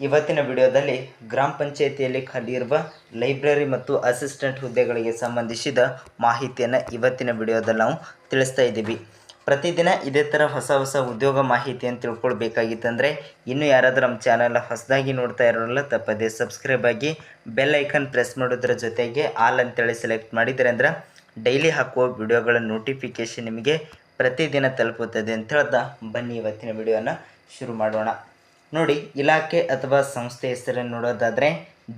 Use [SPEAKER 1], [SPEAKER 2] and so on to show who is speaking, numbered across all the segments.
[SPEAKER 1] ಇವತ್ತಿನ ವಿಡಿಯೋದಲ್ಲಿ ಗ್ರಾಮ ಪಂಚಾಯಿತಿಯಲ್ಲಿ ಖಾಲಿ ಇರುವ ಲೈಬ್ರರಿ ಮತ್ತು ಅಸಿಸ್ಟೆಂಟ್ ಹುದ್ದೆಗಳಿಗೆ ಸಂಬಂಧಿಸಿದ ಮಾಹಿತಿಯನ್ನು ಇವತ್ತಿನ ವಿಡಿಯೋದಲ್ಲಿ ನಾವು ತಿಳಿಸ್ತಾ ಇದ್ದೀವಿ. ಪ್ರತಿದಿನ ಇದೇ ಥರ ಹೊಸ ಹೊಸ ಉದ್ಯೋಗ ಮಾಹಿತಿಯನ್ನು ತಿಳ್ಕೊಳ್ಬೇಕಾಗಿತ್ತಂದರೆ ಇನ್ನೂ ಯಾರಾದರೂ ನಮ್ಮ ಚಾನಲ್ ಹೊಸದಾಗಿ ನೋಡ್ತಾ ಇರೋಲ್ಲ ತಪ್ಪದೆ ಸಬ್ಸ್ಕ್ರೈಬ್ ಆಗಿ ಬೆಲ್ ಐಕನ್ ಪ್ರೆಸ್ ಮಾಡೋದ್ರ ಜೊತೆಗೆ ಆಲ್ ಅಂತೇಳಿ ಸೆಲೆಕ್ಟ್ ಮಾಡಿದರೆ ಅಂದ್ರೆ ಡೈಲಿ ಹಾಕುವ ವಿಡಿಯೋಗಳ ನೋಟಿಫಿಕೇಷನ್ ನಿಮಗೆ ಪ್ರತಿದಿನ ತಲುಪುತ್ತದೆ ಅಂತ ಹೇಳ್ತಾ ಬನ್ನಿ ಇವತ್ತಿನ ವಿಡಿಯೋನ ಶುರು ಮಾಡೋಣ. ನೋಡಿ, ಇಲಾಖೆ ಅಥವಾ ಸಂಸ್ಥೆ ಹೆಸರನ್ನು ನೋಡೋದಾದರೆ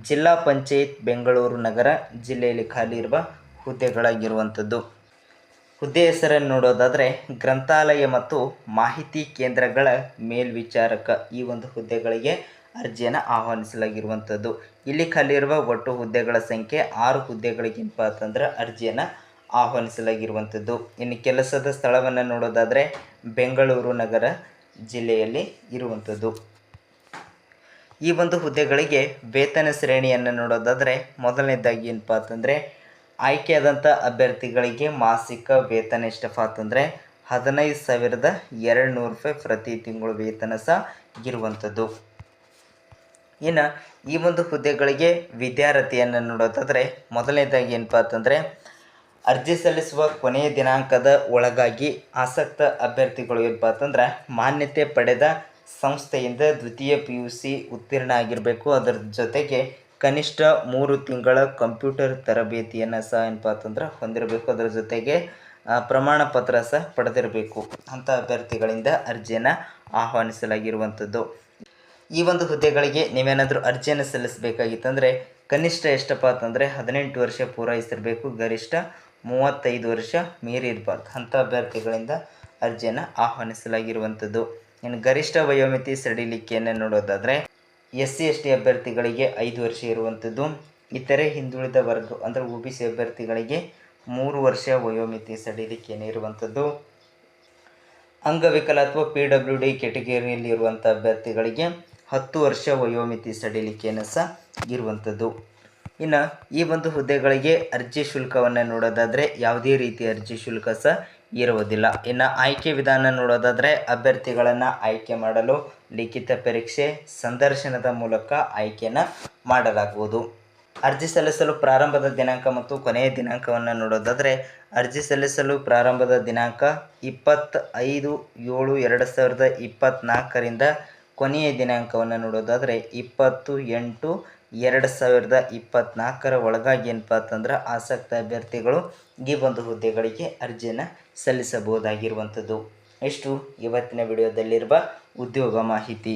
[SPEAKER 1] ಜಿಲ್ಲಾ ಪಂಚಾಯತ್ ಬೆಂಗಳೂರು ನಗರ ಜಿಲ್ಲೆಯಲ್ಲಿ ಖಾಲಿ ಇರುವ ಹುದ್ದೆಗಳಾಗಿರುವಂಥದ್ದು. ಹುದ್ದೆ ಹೆಸರನ್ನು ನೋಡೋದಾದರೆ ಗ್ರಂಥಾಲಯ ಮತ್ತು ಮಾಹಿತಿ ಕೇಂದ್ರಗಳ ಮೇಲ್ವಿಚಾರಕ. ಈ ಒಂದು ಹುದ್ದೆಗಳಿಗೆ ಅರ್ಜಿಯನ್ನು ಆಹ್ವಾನಿಸಲಾಗಿರುವಂಥದ್ದು. ಇಲ್ಲಿ ಖಾಲಿ ಇರುವ ಒಟ್ಟು ಹುದ್ದೆಗಳ ಸಂಖ್ಯೆ 6 ಹುದ್ದೆಗಳಿಗಿಂತ ಅಂತಂದ್ರೆ ಅರ್ಜಿಯನ್ನು ಆಹ್ವಾನಿಸಲಾಗಿರುವಂಥದ್ದು. ಇನ್ನು ಕೆಲಸದ ಸ್ಥಳವನ್ನು ನೋಡೋದಾದರೆ ಬೆಂಗಳೂರು ನಗರ ಜಿಲ್ಲೆಯಲ್ಲಿ ಇರುವಂಥದ್ದು. ಈ ಒಂದು ಹುದ್ದೆಗಳಿಗೆ ವೇತನ ಶ್ರೇಣಿಯನ್ನು ನೋಡೋದಾದರೆ ಮೊದಲನೇದಾಗಿ ಏನಪ್ಪ ಅಂತಂದರೆ ಆಯ್ಕೆಯಾದಂಥ ಅಭ್ಯರ್ಥಿಗಳಿಗೆ ಮಾಸಿಕ ವೇತನ ಎಷ್ಟಪ್ಪ ಅಂತಂದರೆ 15,200 ರೂಪಾಯಿ ಪ್ರತಿ ತಿಂಗಳು ವೇತನ ಸಹ ಇರುವಂಥದ್ದು. ಇನ್ನು ಈ ಒಂದು ಹುದ್ದೆಗಳಿಗೆ ವಿದ್ಯಾರ್ಹತೆಯನ್ನು ನೋಡೋದಾದರೆ ಮೊದಲನೇದಾಗಿ ಏನಪ್ಪ ಅಂತಂದರೆ ಅರ್ಜಿ ಸಲ್ಲಿಸುವ ಕೊನೆಯ ದಿನಾಂಕದ ಒಳಗಾಗಿ ಆಸಕ್ತ ಅಭ್ಯರ್ಥಿಗಳು ಏನಪ್ಪ ಅಂತಂದ್ರೆ ಮಾನ್ಯತೆ ಪಡೆದ ಸಂಸ್ಥೆಯಿಂದ ದ್ವಿತೀಯ PUC ಉತ್ತೀರ್ಣ ಆಗಿರಬೇಕು. ಅದರ ಜೊತೆಗೆ ಕನಿಷ್ಠ 3 ತಿಂಗಳ ಕಂಪ್ಯೂಟರ್ ತರಬೇತಿಯನ್ನು ಸಹ ಏನಪ್ಪ ಅಂತಂದ್ರೆ ಹೊಂದಿರಬೇಕು. ಅದರ ಜೊತೆಗೆ ಪ್ರಮಾಣ ಪತ್ರ ಸಹ ಪಡೆದಿರಬೇಕು. ಅಂಥ ಅಭ್ಯರ್ಥಿಗಳಿಂದ ಅರ್ಜಿಯನ್ನು ಆಹ್ವಾನಿಸಲಾಗಿರುವಂಥದ್ದು. ಈ ಒಂದು ಹುದ್ದೆಗಳಿಗೆ ನೀವೇನಾದರೂ ಅರ್ಜಿಯನ್ನು ಸಲ್ಲಿಸಬೇಕಾಗಿತ್ತಂದರೆ ಕನಿಷ್ಠ ಎಷ್ಟಪ್ಪ ಅಂತಂದರೆ 18 ವರ್ಷ ಪೂರೈಸಿರಬೇಕು, ಗರಿಷ್ಠ 35 ವರ್ಷ ಮೀರಿರಬಾರ್ದು. ಅಂಥ ಅಭ್ಯರ್ಥಿಗಳಿಂದ ಅರ್ಜಿಯನ್ನು ಆಹ್ವಾನಿಸಲಾಗಿರುವಂಥದ್ದು. ಇನ್ನು ಗರಿಷ್ಠ ವಯೋಮಿತಿ ಸಡಿಲಿಕೆಯನ್ನು ನೋಡೋದಾದರೆ SC/ST ಅಭ್ಯರ್ಥಿಗಳಿಗೆ 5 ವರ್ಷ ಇರುವಂಥದ್ದು. ಇತರೆ ಹಿಂದುಳಿದ ವರ್ಗ ಅಂದರೆ OBC ಅಭ್ಯರ್ಥಿಗಳಿಗೆ 3 ವರ್ಷ ವಯೋಮಿತಿ ಸಡಿಲಿಕೆಯನ್ನು ಇರುವಂಥದ್ದು. ಅಂಗವಿಕಲ ಅಥವಾ PWD ಕೆಟಗರಿಯಲ್ಲಿ ಇರುವಂಥ ಅಭ್ಯರ್ಥಿಗಳಿಗೆ 10 ವರ್ಷ ವಯೋಮಿತಿ ಸಡಿಲಿಕೆಯನ್ನು ಸಹ ಇರುವಂಥದ್ದು. ಇನ್ನು ಈ ಒಂದು ಹುದ್ದೆಗಳಿಗೆ ಅರ್ಜಿ ಶುಲ್ಕವನ್ನು ನೋಡೋದಾದರೆ ಯಾವುದೇ ರೀತಿಯ ಅರ್ಜಿ ಶುಲ್ಕ ಸಹ ಇರುವುದಿಲ್ಲ. ಇನ್ನು ಆಯ್ಕೆ ವಿಧಾನ ನೋಡೋದಾದರೆ ಅಭ್ಯರ್ಥಿಗಳನ್ನು ಆಯ್ಕೆ ಮಾಡಲು ಲಿಖಿತ ಪರೀಕ್ಷೆ, ಸಂದರ್ಶನದ ಮೂಲಕ ಆಯ್ಕೆಯನ್ನು ಮಾಡಲಾಗುವುದು. ಅರ್ಜಿ ಸಲ್ಲಿಸಲು ಪ್ರಾರಂಭದ ದಿನಾಂಕ ಮತ್ತು ಕೊನೆಯ ದಿನಾಂಕವನ್ನು ನೋಡೋದಾದರೆ ಅರ್ಜಿ ಸಲ್ಲಿಸಲು ಪ್ರಾರಂಭದ ದಿನಾಂಕ 25/7/2024ರಿಂದ ಕೊನೆಯ ದಿನಾಂಕವನ್ನು ನೋಡೋದಾದರೆ 20/8/2024 ಒಳಗಾಗಿ ಏನಪ್ಪ ಅಂತಂದ್ರೆ ಆಸಕ್ತ ಅಭ್ಯರ್ಥಿಗಳು ಈ ಒಂದು ಹುದ್ದೆಗಳಿಗೆ ಅರ್ಜಿಯನ್ನು ಸಲ್ಲಿಸಬಹುದಾಗಿರುವಂಥದ್ದು. ಇಷ್ಟು ಇವತ್ತಿನ ವಿಡಿಯೋದಲ್ಲಿರುವ ಉದ್ಯೋಗ ಮಾಹಿತಿ.